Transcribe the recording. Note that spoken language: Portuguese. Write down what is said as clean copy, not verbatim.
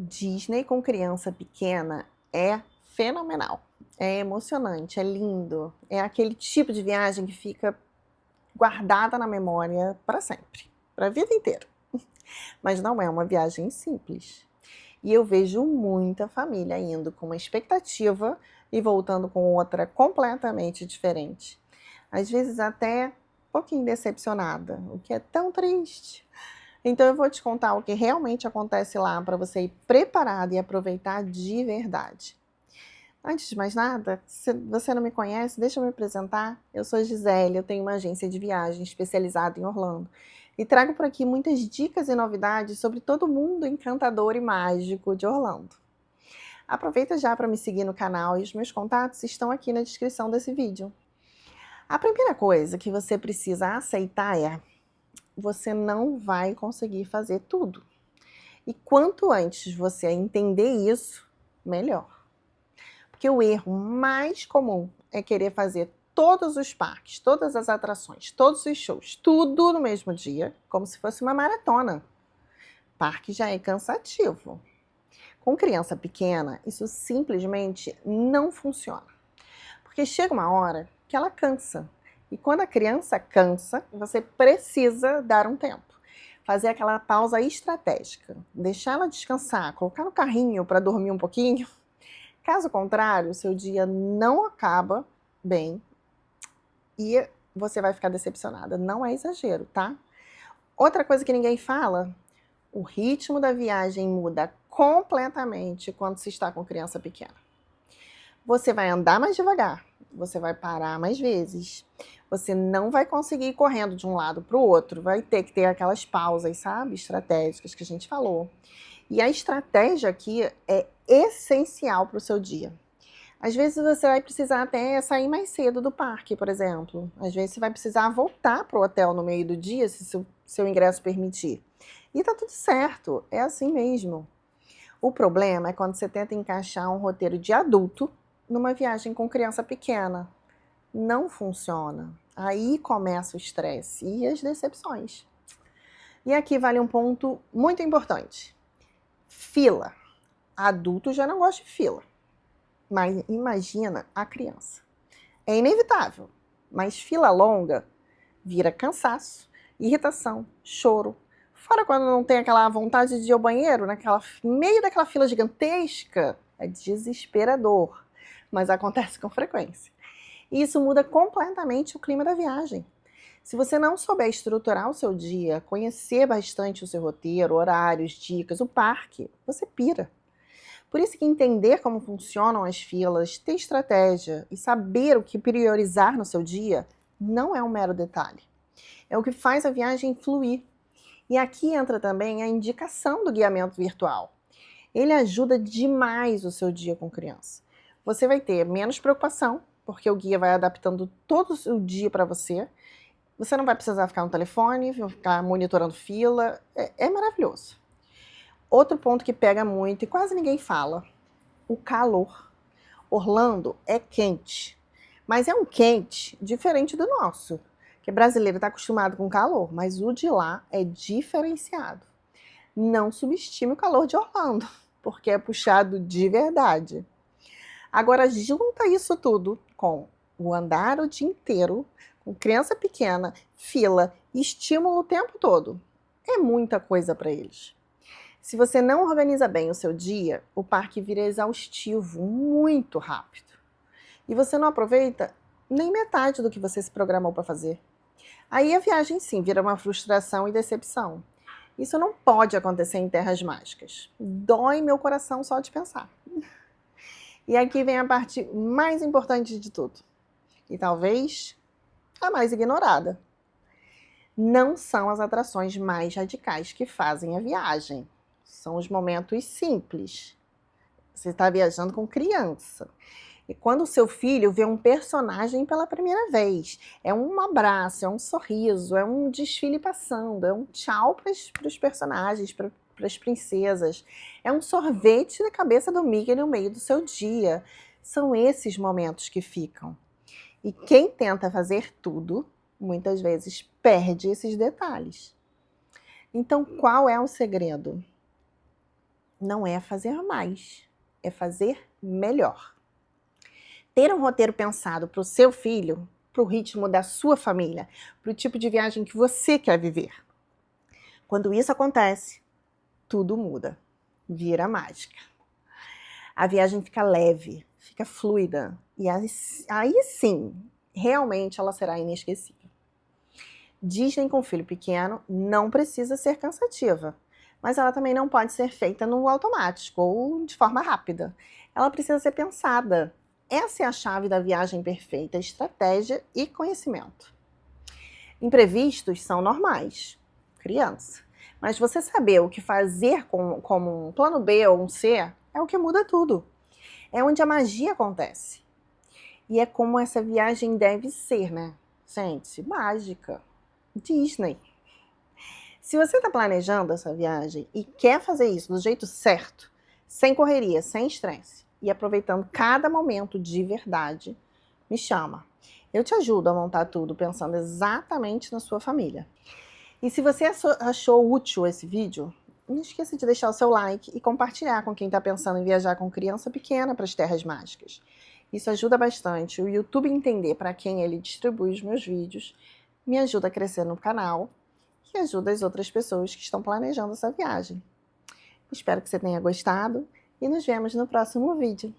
Disney com criança pequena é fenomenal, é emocionante, é lindo, é aquele tipo de viagem que fica guardada na memória para sempre, para a vida inteira. Mas não é uma viagem simples. E eu vejo muita família indo com uma expectativa e voltando com outra completamente diferente. Às vezes até um pouquinho decepcionada, o que é tão triste. Então eu vou te contar o que realmente acontece lá para você ir preparado e aproveitar de verdade. Antes de mais nada, se você não me conhece, deixa eu me apresentar. Eu sou a Gisele, eu tenho uma agência de viagem especializada em Orlando e trago por aqui muitas dicas e novidades sobre todo o mundo encantador e mágico de Orlando. Aproveita já para me seguir no canal e os meus contatos estão aqui na descrição desse vídeo. A primeira coisa que você precisa aceitar é: você não vai conseguir fazer tudo. E quanto antes você entender isso, melhor. Porque o erro mais comum é querer fazer todos os parques, todas as atrações, todos os shows, tudo no mesmo dia, como se fosse uma maratona. Parque já é cansativo. Com criança pequena, isso simplesmente não funciona. Porque chega uma hora que ela cansa. E quando a criança cansa, você precisa dar um tempo. Fazer aquela pausa estratégica, deixar ela descansar, colocar no carrinho para dormir um pouquinho. Caso contrário, seu dia não acaba bem e você vai ficar decepcionada. Não é exagero, tá? Outra coisa que ninguém fala: o ritmo da viagem muda completamente quando se está com criança pequena. Você vai andar mais devagar, você vai parar mais vezes, você não vai conseguir ir correndo de um lado para o outro, vai ter que ter aquelas pausas, sabe, estratégicas que a gente falou. E a estratégia aqui é essencial para o seu dia. Às vezes você vai precisar até sair mais cedo do parque, por exemplo. Às vezes você vai precisar voltar para o hotel no meio do dia, se seu ingresso permitir. E tá tudo certo, é assim mesmo. O problema é quando você tenta encaixar um roteiro de adulto numa viagem com criança pequena. Não funciona. Aí começa o estresse e as decepções. E aqui vale um ponto muito importante: fila. Adulto já não gosta de fila, mas imagina a criança. É inevitável, mas fila longa vira cansaço, irritação, choro. Fora quando não tem aquela vontade de ir ao banheiro, no meio daquela fila gigantesca, é desesperador, mas acontece com frequência. E isso muda completamente o clima da viagem. Se você não souber estruturar o seu dia, conhecer bastante o seu roteiro, horários, dicas, o parque, você pira. Por isso que entender como funcionam as filas, ter estratégia e saber o que priorizar no seu dia não é um mero detalhe. É o que faz a viagem fluir. E aqui entra também a indicação do guiamento virtual. Ele ajuda demais o seu dia com criança. Você vai ter menos preocupação, porque o guia vai adaptando todo o dia para você. Você não vai precisar ficar no telefone, ficar monitorando fila. É maravilhoso. Outro ponto que pega muito e quase ninguém fala: o calor. Orlando é quente, mas é um quente diferente do nosso, que brasileiro está acostumado com calor, mas o de lá é diferenciado. Não subestime o calor de Orlando, porque é puxado de verdade. Agora junta isso tudo com o andar o dia inteiro, com criança pequena, fila, estímulo o tempo todo. É muita coisa para eles. Se você não organiza bem o seu dia, o parque vira exaustivo muito rápido. E você não aproveita nem metade do que você se programou para fazer. Aí a viagem sim vira uma frustração e decepção. Isso não pode acontecer em terras mágicas. Dói meu coração só de pensar. E aqui vem a parte mais importante de tudo. E talvez a mais ignorada. Não são as atrações mais radicais que fazem a viagem. São os momentos simples. Você está viajando com criança. E quando o seu filho vê um personagem pela primeira vez, é um abraço, é um sorriso, é um desfile passando, é um tchau para os personagens, para as princesas, é um sorvete na cabeça do Mickey no meio do seu dia. São esses momentos que ficam. E quem tenta fazer tudo, muitas vezes perde esses detalhes. Então, qual é o segredo? não é fazer mais, é fazer melhor. Ter um roteiro pensado para o seu filho, para o ritmo da sua família, para o tipo de viagem que você quer viver. Quando isso acontece, tudo muda, vira mágica. A viagem fica leve, fica fluida, e aí sim, realmente ela será inesquecível. Disney com filho pequeno não precisa ser cansativa, mas ela também não pode ser feita no automático ou de forma rápida. Ela precisa ser pensada. Essa é a chave da viagem perfeita: estratégia e conhecimento. Imprevistos são normais, criança. Mas você saber o que fazer como um plano B ou um C é o que muda tudo. É onde a magia acontece. E é como essa viagem deve ser, né? Gente, mágica. Disney. Se você está planejando essa viagem e quer fazer isso do jeito certo, sem correria, sem estresse, e aproveitando cada momento de verdade, me chama. Eu te ajudo a montar tudo pensando exatamente na sua família. E se você achou útil esse vídeo, não esqueça de deixar o seu like e compartilhar com quem está pensando em viajar com criança pequena para as terras mágicas. Isso ajuda bastante o YouTube a entender para quem ele distribui os meus vídeos, me ajuda a crescer no canal e ajuda as outras pessoas que estão planejando essa viagem. Espero que você tenha gostado e nos vemos no próximo vídeo.